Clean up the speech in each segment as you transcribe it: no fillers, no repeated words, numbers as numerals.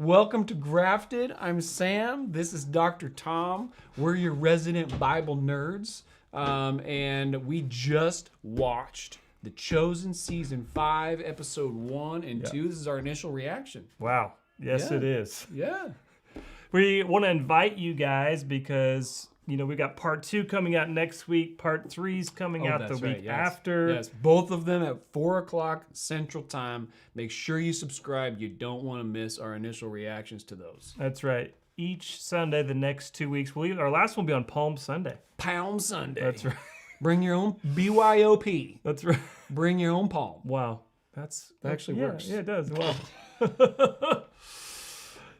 Welcome to Grafted. I'm Sam. This is Dr. Tom. We're your resident Bible nerds. And we just watched The Chosen Season 5, Episode 1 and 2. This is our initial reaction. Wow. Yes, Yeah. it is. Yeah. We want to invite you guys because, we got part 2 coming out next week. Part 3's coming out the week after. Yes, both of them at 4 o'clock Central Time. Make sure you subscribe. You don't want to miss our initial reactions to those. That's right. Each Sunday, the next 2 weeks. Our last one will be on Palm Sunday. Palm Sunday. That's right. Bring your own BYOP. That's right. Bring your own palm. Wow. That actually works. Yeah, it does. Wow.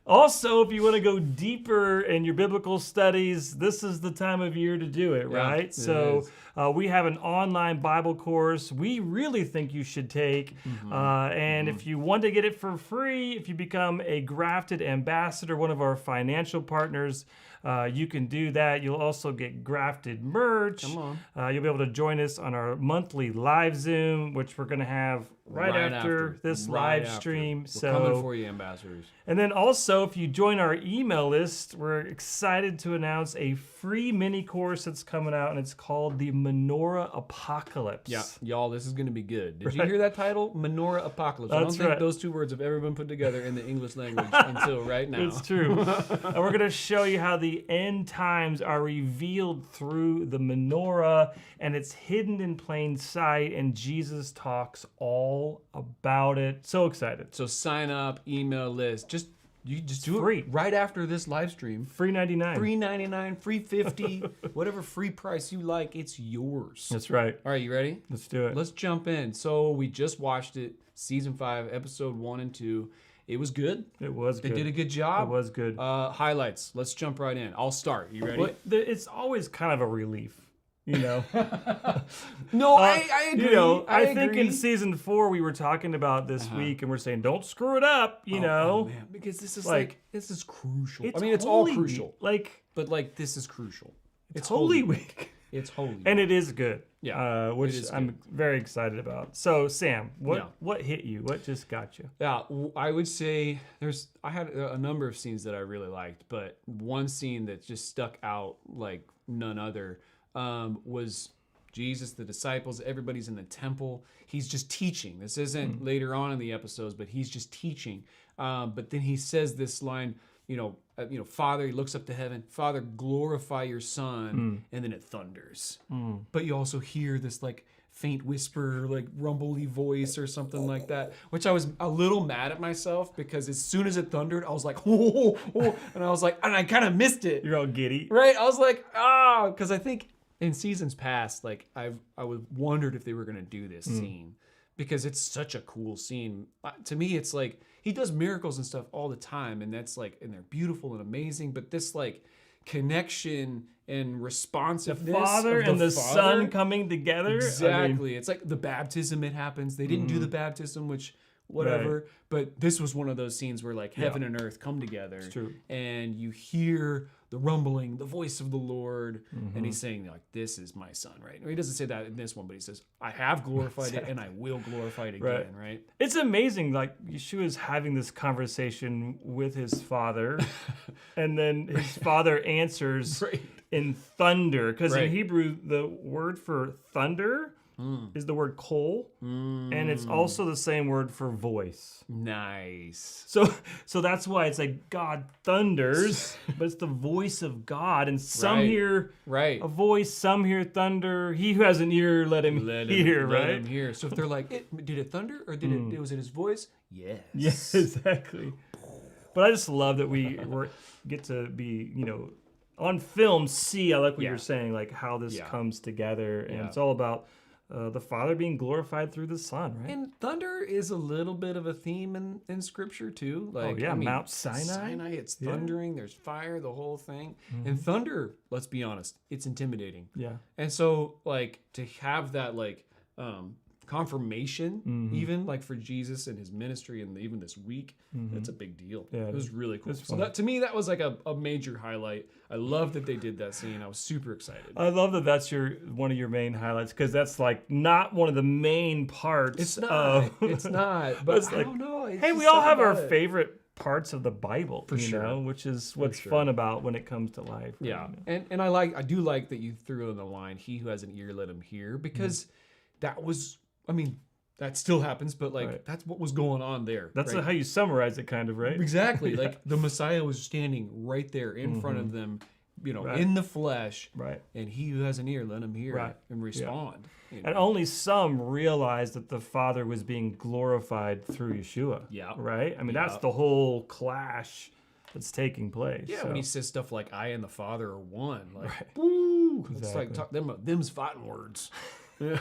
Also, if you want to go deeper in your biblical studies, this is the time of year to do it, right? So we have an online Bible course we really think you should take. And if you want to get it for free, if you become a Grafted ambassador, one of our financial partners, you can do that. You'll also get Grafted merch. Come on. You'll be able to join us on our monthly live Zoom, which we're going to have right after this live stream. We're coming for you, ambassadors. And then also, if you join our email list, we're excited to announce a free mini course that's coming out, and it's called the Menorah Apocalypse. Yeah, y'all, this is going to to be good. Did you hear that title? Menorah Apocalypse. I don't think those two words have ever been put together in the English language until right now. It's true. And we're going to show you how the end times are revealed through the menorah, and it's hidden in plain sight, and Jesus talks all about it. So excited. So sign up, email list. You just do free. It right after this live stream. Free $99. Free $99, free $50, whatever free price you like, it's yours. That's right. All right, you ready? Let's do it. Let's jump in. So we just watched it, season 5, episode 1 and 2. It was good. It was good. They did a good job. It was good. Highlights. Let's jump right in. I'll start. You ready? Well, it's always kind of a relief. No, I agree. I think in season 4 we were talking about this week, and we're saying don't screw it up. Oh, man, because this is this is crucial. It's all crucial. But this is crucial. It's Holy Week. It's Holy Week. And it is good. Yeah, which I'm very excited about. So Sam, what hit you? What just got you? Yeah, I would say I had a number of scenes that I really liked, but one scene that just stuck out like none other. Was Jesus, the disciples, everybody's in the temple. He's just teaching. This isn't later on in the episodes, but he's just teaching. But then he says this line, Father, he looks up to heaven, Father, glorify your Son, and then it thunders. But you also hear this faint whisper, rumbly voice or something like that, which I was a little mad at myself because as soon as it thundered, I was like, oh, and I was like, and I kind of missed it. You're all giddy. Right? I was like, because I think in seasons past, I wondered if they were going to do this scene because it's such a cool scene. To me, it's like he does miracles and stuff all the time, and that's and they're beautiful and amazing, but this connection and responsiveness, the Father and the Son coming together. Exactly. It's like the baptism, it happens. They didn't do the baptism, which whatever, but this was one of those scenes where heaven and earth come together. It's true. And you hear the rumbling, the voice of the Lord, and he's saying this is my Son, right? Or he doesn't say that in this one, but he says, I have glorified it and I will glorify it again, right? It's amazing, Yeshua's having this conversation with his Father, and then his Father answers in thunder, because in Hebrew, the word for thunder is the word kol, and it's also the same word for voice. Nice. So that's why it's God thunders, but it's the voice of God, and some hear a voice, some hear thunder. He who has an ear, let him hear. Let him hear. So if they're did it thunder or was it his voice? Yes. Yes, exactly. But I just love that we get to be, on film, see, I like what you're saying, how this comes together, and it's all about the Father being glorified through the Son, right? And thunder is a little bit of a theme in Scripture too. Mount Sinai. Sinai, it's thundering. There's fire, the whole thing. And thunder, let's be honest, it's intimidating. Yeah. And so, to have that confirmation, even for Jesus and his ministry, and even this week, that's a big deal. Yeah, it was really cool. So that to me, that was a major highlight. I love that they did that scene. I was super excited. I love that that's one of your main highlights, because that's not one of the main parts. It's not. It's not. But I don't know. Hey, we all have our favorite parts of the Bible, you sure. know, which is what's sure. fun about when it comes to life. right? Yeah, You know? and I do like that you threw in the line, "He who has an ear, let him hear," because that was, I mean, that still happens, but like Right. that's what was going on there. That's right? how you summarize it, kind of, right? Exactly. Yeah. Like the Messiah was standing right there in front of them, Right. in the flesh. Right. And he who has an ear, let him hear Right. and respond. And only some realized that the Father was being glorified through Yeshua. Yeah. Right? I mean, that's Yeah. the whole clash that's taking place. Yeah, so. when he says stuff like "I and the Father are one," like, Right. woo, it's Exactly. like them's fighting words. Yeah.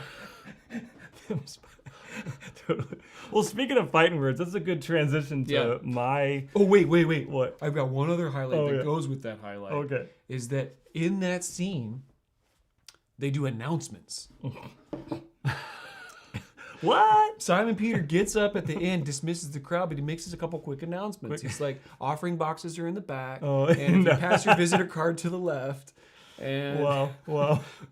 Totally. Well, speaking of fighting words, that's a good transition to Yeah. my. Oh wait. What? I've got one other highlight that yeah. goes with that highlight. Okay. Is that in that scene, they do announcements. What? Simon Peter gets up at the end, dismisses the crowd, but he makes a couple quick announcements. He's like, offering boxes are in the back, Oh, and if no. you pass your visitor card to the left. And Well,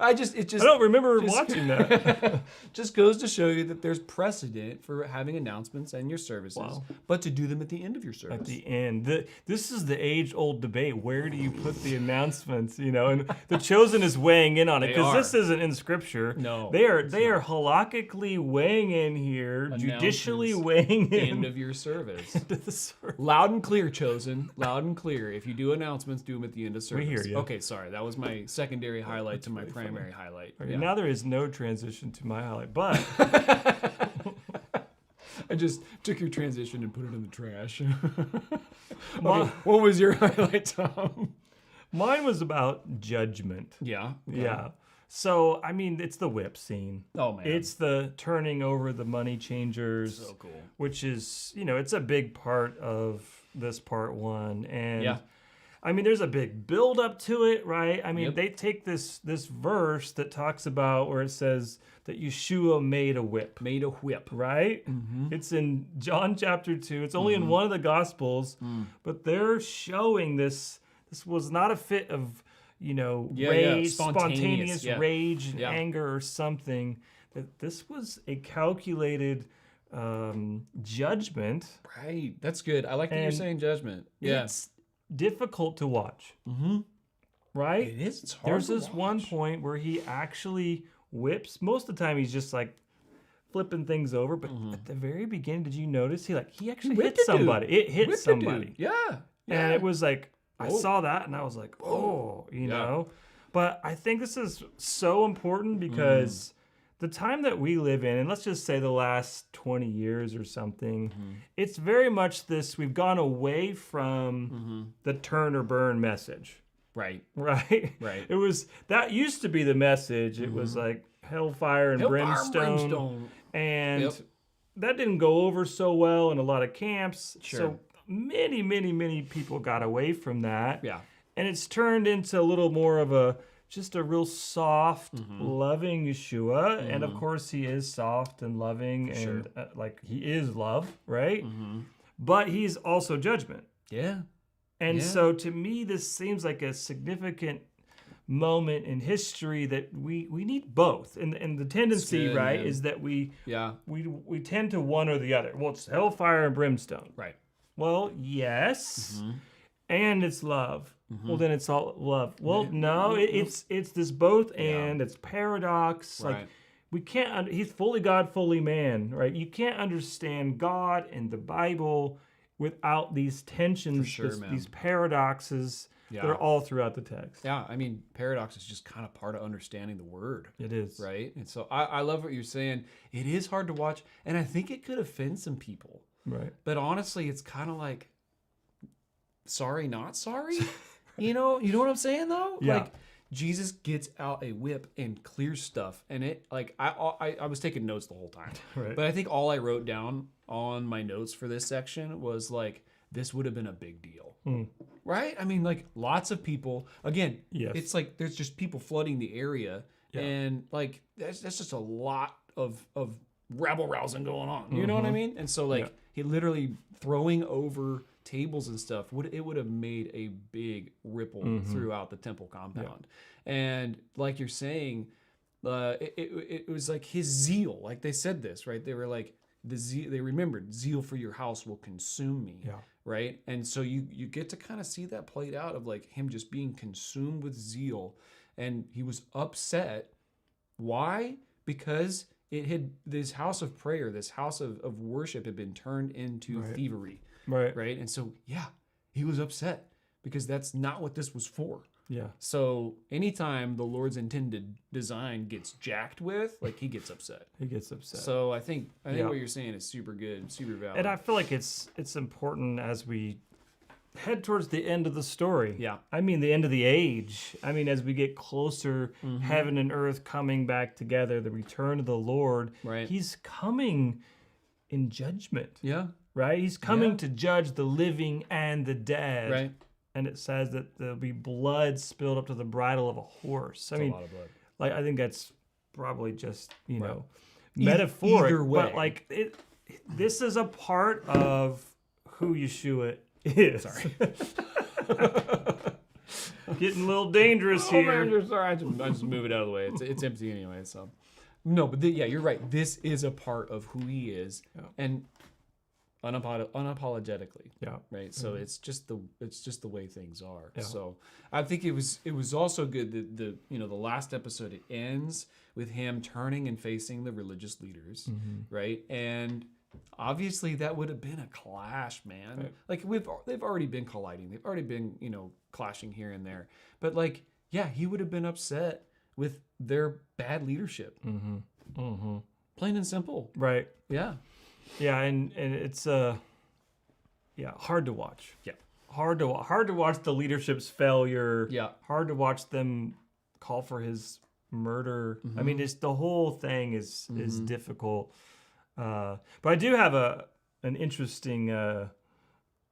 it just I don't remember just- watching that. just goes to show you that there's precedent for having announcements in your services, Wow. but to do them at the end of your service. At the end, this is the age-old debate. Where do you put the announcements? You know, and the Chosen is weighing in on it They because are. this isn't in Scripture. No, they are halakhically weighing in here, judicially Announcements. weighing in End of your service. to the service. Loud and clear, Chosen. Loud and clear. If you do announcements, do them at the end of service. hear ya. Okay, sorry. That was my secondary highlight to my primary highlight. Okay, Yeah. now there is no transition to my highlight, but I just took your transition and put it in the trash. My- Okay, what was your highlight, Tom? mine was about judgment. Yeah. Yeah. So, I mean, it's the whip scene. Oh, man. It's the turning over the money changers. So cool. Which is, it's a big part of this part one. And Yeah. I mean, there's a big build up to it, right? I mean, Yep. they take this verse that talks about where it says that Yeshua made a whip, Made a whip. right? Mm-hmm. It's in John chapter 2. It's only in one of the Gospels, but they're showing this. This was not a fit of, rage, spontaneous yeah. rage and Yeah. anger or something. That this was a calculated judgment. Right. That's good. I like that you're And saying judgment. Yeah. It's difficult to watch, Mm-hmm. right? It is. It's hard. There's to this one watch. point where he actually whips. Most of the time, he's just like flipping things over. But at the very beginning, did you notice he actually hit whipped a dude. somebody? It hit Whipped a somebody, dude. Yeah. and it was like I Oh. saw that, and I was like, oh, you Yeah. know. But I think this is so important because the time that we live in, and let's just say the last 20 years or something, it's very much this. We've gone away from the turn or burn message. Right. Right? Right. It was that used to be the message. It was like hellfire and brimstone. And Yep. that didn't go over so well in a lot of camps. Sure. So many, many, many people got away from that. Yeah. And it's turned into a little more of just a real soft, loving Yeshua. And of course, he is soft and loving and he is love, right? But he's also judgment. Yeah. And Yeah. so to me, this seems like a significant moment in history that we need both. And the tendency, good, right, man. is that we Yeah. tend to one or the other. Well, it's hellfire and brimstone. Right. Well, yes. And it's love. Well, then it's all love. Well, no, it's this both and it's paradox. Right. Like we can't. He's fully God, fully man. Right? You can't understand God and the Bible without these tensions, sure, man. these paradoxes that Yeah. are all throughout the text. Yeah. I mean, paradox is just kind of part of understanding the word. It is. Right. And so I love what you're saying. It is hard to watch, and I think it could offend some people. Right. But honestly, it's kind of like, sorry, not sorry. You know what I'm saying though? Yeah. Like Jesus gets out a whip and clears stuff, and it like I was taking notes the whole time. Right. But I think all I wrote down on my notes for this section was like, this would have been a big deal. Right? I mean, like lots of people. Again, Yes. it's like there's just people flooding the area, Yeah. and like that's just a lot of rabble rousing going on. You know what I mean? And so like Yeah. he literally throwing over tables and stuff would have made a big ripple throughout the temple compound. And like you're saying, it was like his zeal. Like they said this, right? They were like, they remembered zeal for your house will consume me. Yeah. Right. And so you get to kind of see that played out of like him just being consumed with zeal, and he was upset. Why? Because this house of prayer, this house of worship had been turned into thievery. Right. Right. And so, yeah, he was upset because that's not what this was for. Yeah. So anytime the Lord's intended design gets jacked with, like, he gets upset. He gets upset. So I think what you're saying is super good, super valid. And I feel like it's important as we head towards the end of the story. Yeah. I mean, the end of the age. I mean, as we get closer, heaven and earth coming back together, the return of the Lord. Right. He's coming in judgment. Yeah. Right? He's coming to judge the living and the dead. Right. And it says that there'll be blood spilled up to the bridle of a horse. That's a lot of blood. Like, I think that's probably just, know, metaphoric. Either way. But like this is a part of who Yeshua is. Sorry. Getting a little dangerous here. Man, you're sorry. I just move it out of the way. It's empty anyway. So no, but you're right. This is a part of who he is, and unapologetically. Yeah. Right. So it's just the way things are. Yeah. So I think it was also good that the last episode, it ends with him turning and facing the religious leaders, right? And obviously that would have been a clash, man. Right. Like they've already been colliding. They've already been, clashing here and there. But like, yeah, he would have been upset with their bad leadership. Plain and simple. Right. Yeah. Yeah, and it's hard to watch. Yeah. Hard to watch the leadership's failure. Yeah. Hard to watch them call for his murder. I mean, it's the whole thing is difficult. But I do have an interesting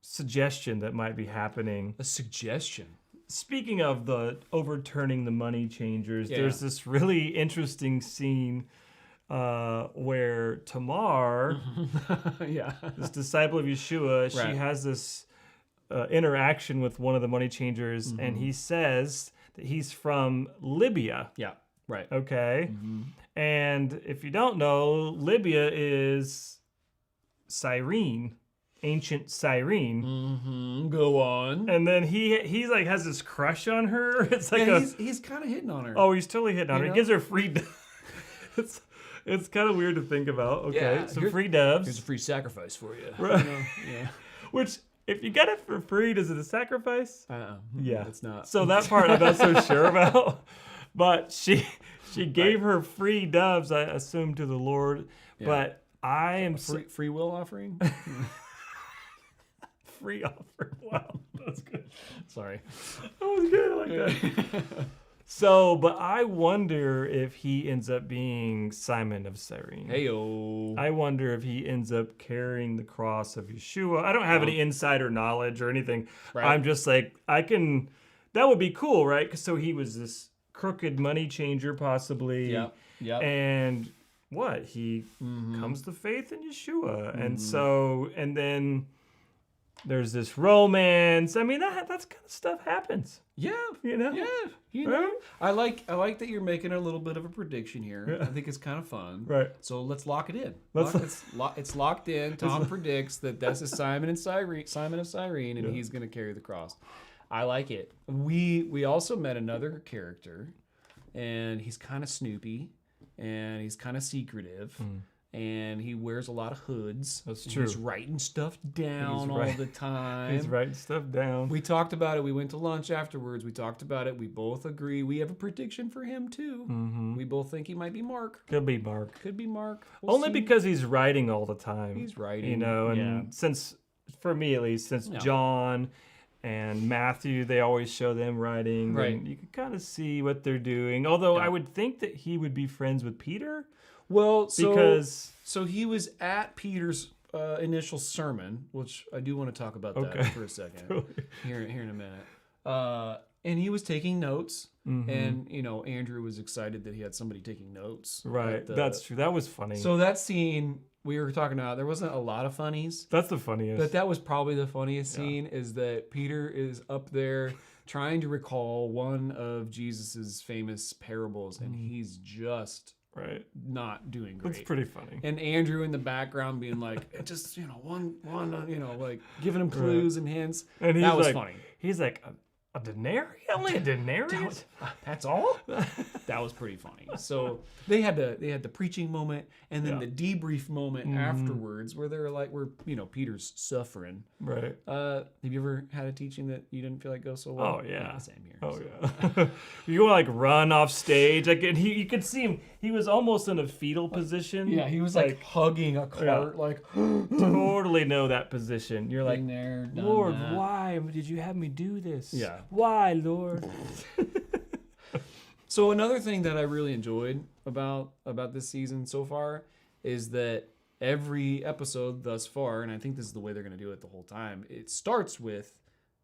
suggestion that might be happening. A suggestion. Speaking of the overturning the money changers, there's this really interesting scene where Tamar, this disciple of Yeshua, she has this interaction with one of the money changers, and he says that he's from Libya. Yeah, right. Okay. And if you don't know, Libya is Cyrene, ancient Cyrene. Go on. And then he like has this crush on her. It's like he's kind of hitting on her. Oh, he's totally hitting on her. He gives her free. It's kind of weird to think about. Okay, some free doves. Here's a free sacrifice for you. Right. Yeah. Which, if you get it for free, is it a sacrifice? Yeah, it's not. So that part I'm not so sure about. But she gave her free doves, I assume, to the Lord. Yeah. But I am free will offering. Free offering. Wow, that's good. Sorry, that was good. I like that. So, but I wonder if he ends up being Simon of Cyrene. Heyo. I wonder if he ends up carrying the cross of Yeshua. I don't have any insider knowledge or anything. Right. I'm just like, that would be cool, right? So he was this crooked money changer, possibly. Yeah. And what? He comes to faith in Yeshua. And then there's this romance. I mean, that kind of stuff happens. Yeah. Yeah. Right? I like that you're making a little bit of a prediction here. Yeah. I think it's kind of fun. Right. So let's lock it in. It's locked in. Tom predicts that's a Simon of Cyrene, and he's going to carry the cross. I like it. We also met another character, and he's kind of snoopy, and he's kind of secretive. And he wears a lot of hoods. That's true. He's writing stuff down all the time. He's writing stuff down. We talked about it. We went to lunch afterwards. We talked about it. We both agree. We have a prediction for him, too. We both think he might be Mark. Could be Mark. We'll Only see. Because he's writing all the time. He's writing. And since, for me at least, John and Matthew, they always show them writing. Right. And you can kind of see what they're doing. Although I would think that he would be friends with Peter. Well, so he was at Peter's initial sermon, which I do want to talk about that for a second here in a minute. And he was taking notes, and Andrew was excited that he had somebody taking notes. Right, that's true. That was funny. So that scene we were talking about, there wasn't a lot of funnies. That's the funniest. But that was probably the funniest scene. Is that Peter is up there trying to recall one of Jesus's famous parables, and he's just Right. not doing great. That's pretty funny. And Andrew in the background being like, just, one, like giving him clues and hints. And that was funny. He's like, a denarius? Only a denarius? That's all? That was pretty funny. So they had the preaching moment and then the debrief moment afterwards where they're like, Peter's suffering. Right. Have you ever had a teaching that you didn't feel like go so well? Oh, yeah. Same here. Oh, yeah. You want to run off stage. And you could see him. He was almost in a fetal position. Yeah, he was like hugging a cart. Like, totally know that position. You're like, there, Lord, why did you have me do this? Yeah. Why, Lord? So another thing that I really enjoyed about this season so far is that every episode thus far, and I think this is the way they're going to do it the whole time, it starts with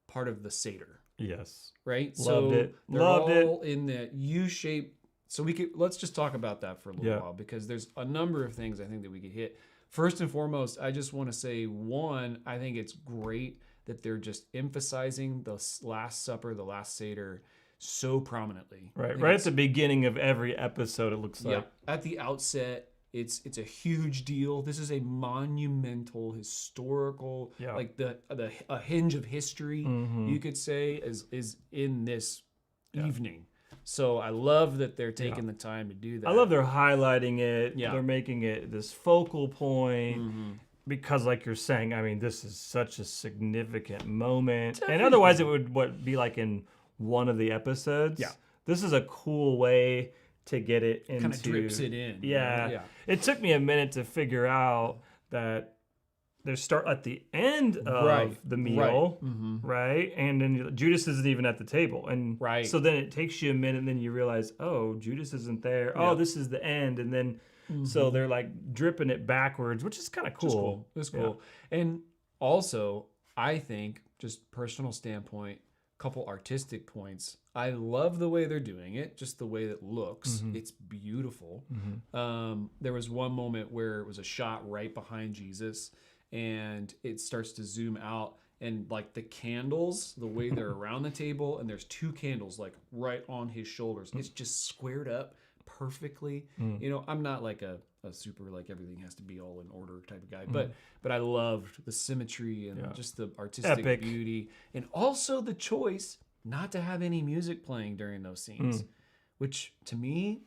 part of the Seder. Yes. Right? Loved it. They're all in the U-shape. So let's just talk about that for a little while, because there's a number of things I think that we could hit. First and foremost, I just want to say, one, I think it's great that they're just emphasizing the Last Supper, the Last Seder, so prominently. Right at the beginning of every episode, it looks like. Yeah, at the outset, it's a huge deal. This is a monumental, historical, like a hinge of history, you could say, is in this evening. So I love that they're taking the time to do that. I love they're highlighting it. Yeah. They're making it this focal point. Because, like you're saying, I mean, this is such a significant moment. Definitely. And otherwise, it would be like in one of the episodes. Yeah. This is a cool way to get it into... Kind of drips it in. Yeah. It took me a minute to figure out that they start at the end of the meal, right? And then Judas isn't even at the table. And so then it takes you a minute, and then you realize, oh, Judas isn't there. Yeah. Oh, this is the end. And then... So they're like dripping it backwards, which is kind of cool. It's cool. And also, I think, just personal standpoint, couple artistic points. I love the way they're doing it, just the way it looks. It's beautiful. There was one moment where it was a shot right behind Jesus, and it starts to zoom out, and like the candles, the way they're around the table, and there's two candles like right on his shoulders. It's just squared up perfectly. I'm not like a super like everything has to be all in order type of guy, but I loved the symmetry and just the artistic beauty, and also the choice not to have any music playing during those scenes, which to me,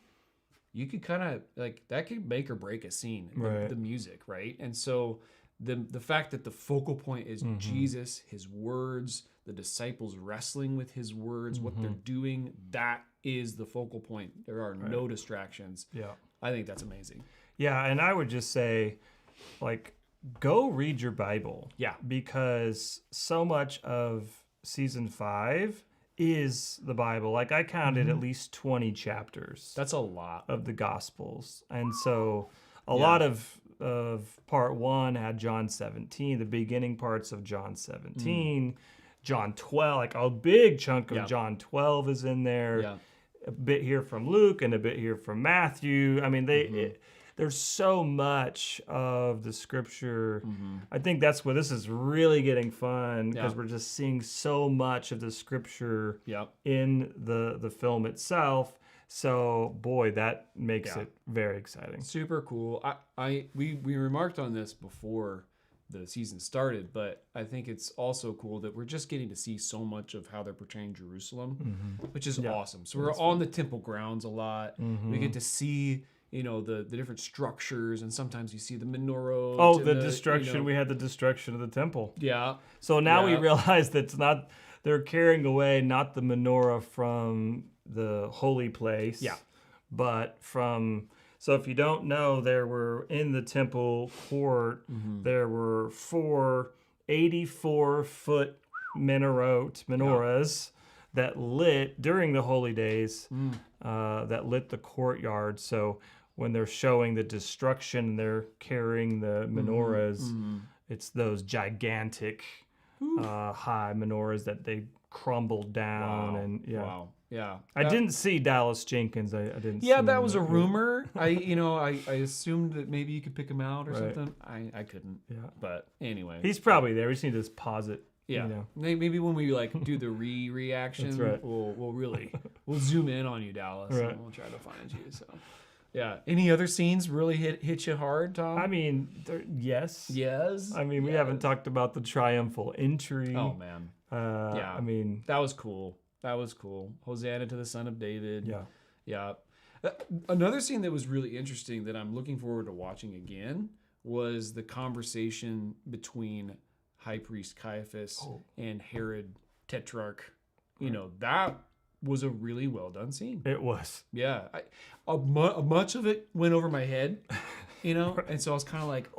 you could kind of like that could make or break a scene, the music, right? And so the fact that the focal point is Jesus, his words, the disciples wrestling with his words, what they're doing, that is the focal point. There are no distractions. Yeah. I think that's amazing. Yeah, and I would just say, like, go read your Bible. Yeah. Because so much of season 5 is the Bible. Like, I counted at least 20 chapters. That's a lot. Of the Gospels. And so a lot of part 1 had John 17, the beginning parts of John 17, John 12, like a big chunk of John 12 is in there. Yeah. A bit here from Luke and a bit here from Matthew. I mean, there's so much of the scripture. I think that's where this is really getting fun, because we're just seeing so much of the scripture in the film itself. So, boy, that makes it very exciting. Super cool. We remarked on this before the season started, but I think it's also cool that we're just getting to see so much of how they're portraying Jerusalem, which is awesome. So we're on the temple grounds a lot. We get to see, the different structures, and sometimes you see the menorah. Oh, the destruction. We had the destruction of the temple. Yeah. So now we realize that they're carrying away not the menorah from the holy place, but from... So if you don't know, there were in the temple court, there were 4 84-foot menorahs that lit during the holy days, that lit the courtyard. So when they're showing the destruction, they're carrying the menorahs. It's those gigantic high menorahs that they crumbled down. Wow. Yeah, I didn't see Dallas Jenkins. I didn't. Yeah, that was a rumor. I assumed that maybe you could pick him out or something. I couldn't. Yeah, but anyway, he's probably there. We just need to pause it. Yeah, maybe when we do the reaction, we'll zoom in on you, Dallas, and we'll try to find you. So, Yeah. Any other scenes really hit you hard, Tom? I mean, yes. Yes. I mean, we haven't talked about the triumphal entry. Oh man. Yeah. I mean, that was cool. That was cool. Hosanna to the Son of David. yeah. Yeah. Another scene that was really interesting that I'm looking forward to watching again was the conversation between High Priest Caiaphas and Herod Tetrarch. You know, that was a really well done scene. It was. Yeah. Much of it went over my head, you know, and so I was kind of like,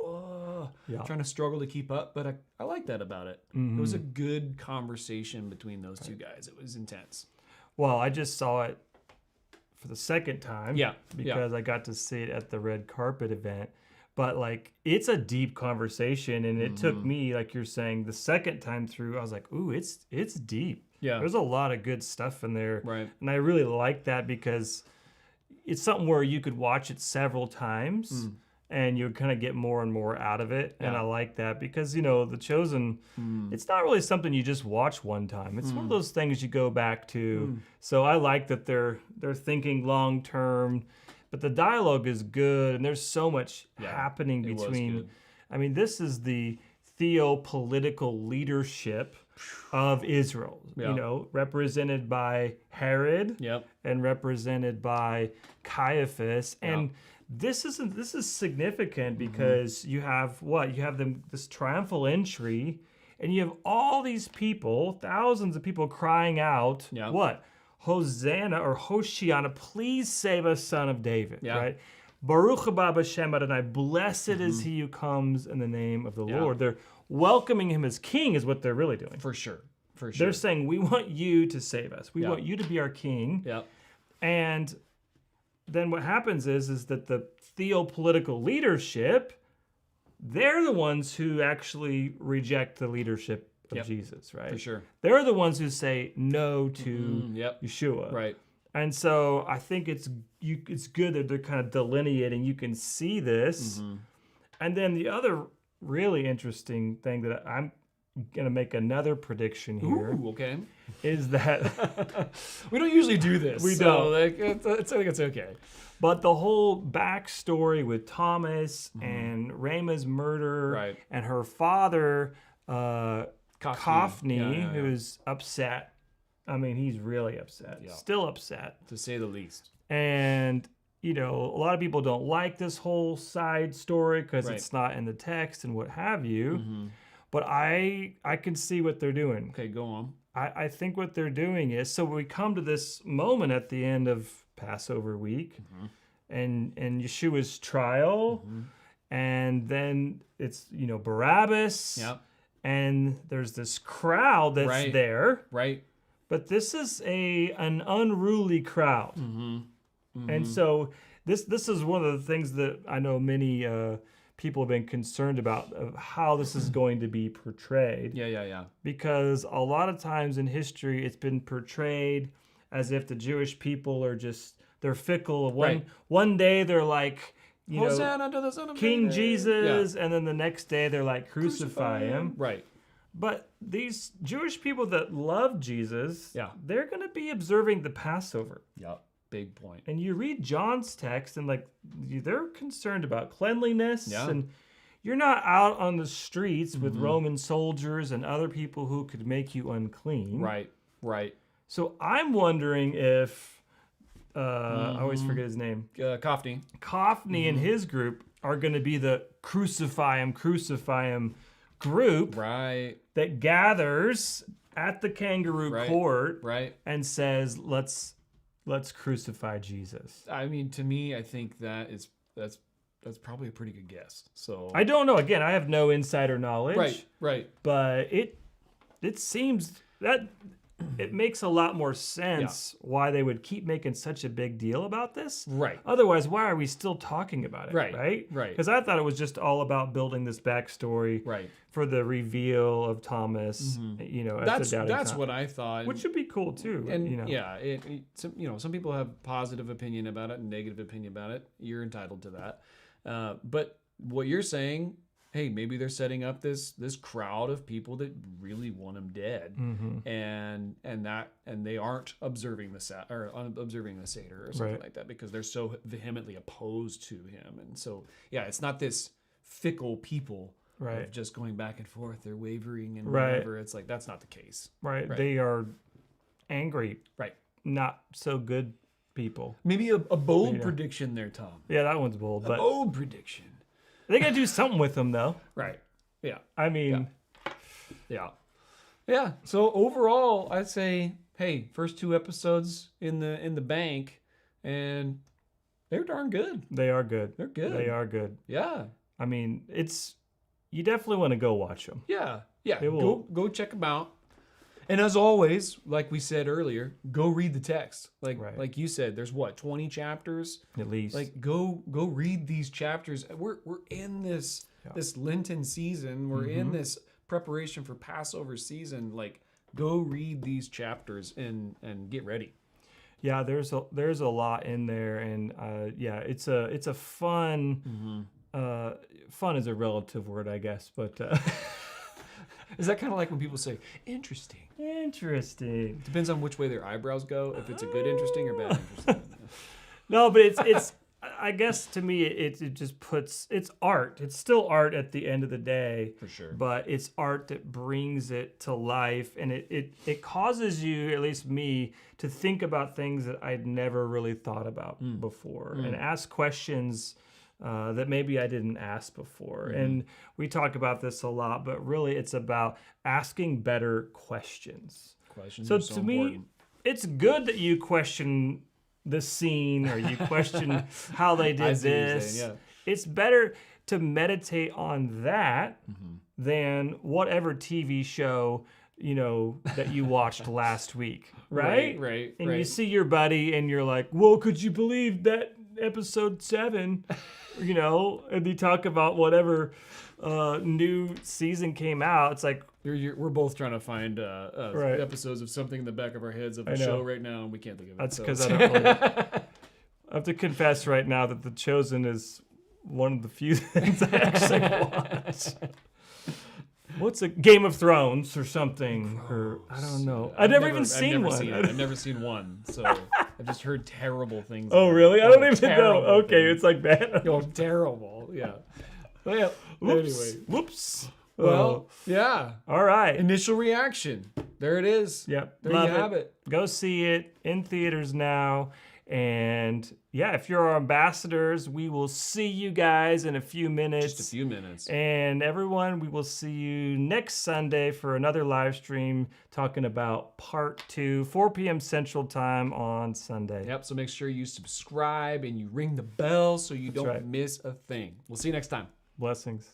trying to struggle to keep up, but I like that about it. Mm-hmm. It was a good conversation between those two guys. It was intense. Well, I just saw it for the second time. Yeah. Because I got to see it at the red carpet event. But like, it's a deep conversation, and it took me, like you're saying, the second time through, I was like, ooh, it's deep. Yeah. There's a lot of good stuff in there. Right. And I really like that because it's something where you could watch it several times and you kind of get more and more out of it. Yeah. And I like that because, you know, The Chosen, it's not really something you just watch one time. It's one of those things you go back to. So I like that they're thinking long term, but the dialogue is good and there's so much happening between. I mean, this is the theopolitical leadership of Israel, you know, represented by Herod and represented by Caiaphas. And this is significant because you have this triumphal entry, and you have all these people, thousands of people crying out, what? Hosanna or Hoshiana, please save us, son of David, right? Baruch haba b'shem Adonai, blessed is he who comes in the name of the Lord. They're welcoming him as king is what they're really doing. For sure. They're saying, we want you to save us. We want you to be our king. And then what happens is that the theopolitical leadership, they're the ones who actually reject the leadership of Jesus, right? For sure. They're the ones who say no to Yeshua. Right. And so I think it's good that they're kind of delineating. You can see this. And then the other really interesting thing that I'm going to make another prediction here. Ooh, okay. Is that we don't usually do this. We don't. Like, I think it's okay. But the whole backstory with Thomas and Rama's murder and her father, Kaufney, who's upset. I mean, he's really upset. Still upset. To say the least. And, you know, a lot of people don't like this whole side story because it's not in the text and what have you. But I can see what they're doing. Okay, go on. I think what they're doing is, so we come to this moment at the end of Passover week and Yeshua's trial, and then it's, you know, Barabbas, and there's this crowd that's there. Right. But this is an unruly crowd. And so this is one of the things that I know many people have been concerned about of how this is going to be portrayed. Yeah. Because a lot of times in history, it's been portrayed as if the Jewish people are they're fickle. One day they're like, you Hosanna know, to the Son of King David. Jesus, and then the next day they're like, crucify him. Right. But these Jewish people that love Jesus, they're going to be observing the Passover. Yep. Big point. And you read John's text, and like they're concerned about cleanliness, and you're not out on the streets with Roman soldiers and other people who could make you unclean. Right. So I'm wondering if I always forget his name. Kaufney and his group are going to be the crucify him group, that gathers at the kangaroo court, and says, let's crucify Jesus. I mean, to me, I think that's probably a pretty good guess. So I don't know. Again, I have no insider knowledge. Right. But it seems that it makes a lot more sense why they would keep making such a big deal about this. Right. Otherwise, why are we still talking about it? Right. Because I thought it was just all about building this backstory for the reveal of Thomas. You know, that's what I thought, which would be cool too. And you know, some people have positive opinion about it and negative opinion about it. You're entitled to that. But what you're saying hey, maybe they're setting up this crowd of people that really want him dead, and they aren't observing the observing the Seder or something like that because they're so vehemently opposed to him. And so it's not this fickle people of just going back and forth. They're wavering and whatever. It's like that's not the case. Right. They are angry. Right. Not so good people. Maybe a bold prediction there, Tom. Yeah, that one's bold. A bold prediction. They got to do something with them, though. Right. Yeah. I mean. Yeah. So overall, I'd say, hey, first 2 episodes in the bank, and they're darn good. They are good. They're good. They are good. Yeah. I mean, you definitely want to go watch them. Yeah. Yeah. Go check them out. And as always, like we said earlier, go read the text. Like you said, there's 20 chapters at least. Like go read these chapters. We're in this Lenten season. We're in this preparation for Passover season. Like go read these chapters and get ready. Yeah, there's a lot in there, and it's a fun. Fun is a relative word, I guess, but. Is that kind of like when people say, interesting? Interesting. Depends on which way their eyebrows go, if it's a good interesting or bad interesting. No, but it's I guess to me, it just puts, it's art. It's still art at the end of the day. For sure. But it's art that brings it to life. And it causes you, at least me, to think about things that I'd never really thought about before. And ask questions that maybe I didn't ask before. And we talk about this a lot, but really it's about asking better questions. Questions are so to me, important. It's good that you question the scene or you question how they did this. Saying, It's better to meditate on that than whatever TV show that you watched last week, right? Right. And you see your buddy and you're like, well, could you believe that episode 7, and they talk about whatever new season came out. It's like, we're both trying to find episodes of something in the back of our heads of the show right now, and we can't think of it. That's because I don't really. I have to confess right now that The Chosen is one of the few things I actually watch. What's a Game of Thrones or something? Or I don't know. I've never even seen one. I've never seen one, so I've just heard terrible things. Oh, really? I don't even know. Okay, it's like bad. Oh, terrible. Yeah. Well, anyway. Whoops. Well, yeah. All right. Initial reaction. There it is. Yep. There you have it. Go see it in theaters now. And yeah, if you're our ambassadors, we will see you guys in a few minutes. Just a few minutes. And everyone, we will see you next Sunday for another live stream talking about part 2, 4 p.m. Central Time on Sunday. Yep, so make sure you subscribe and you ring the bell so you don't miss a thing. We'll see you next time. Blessings.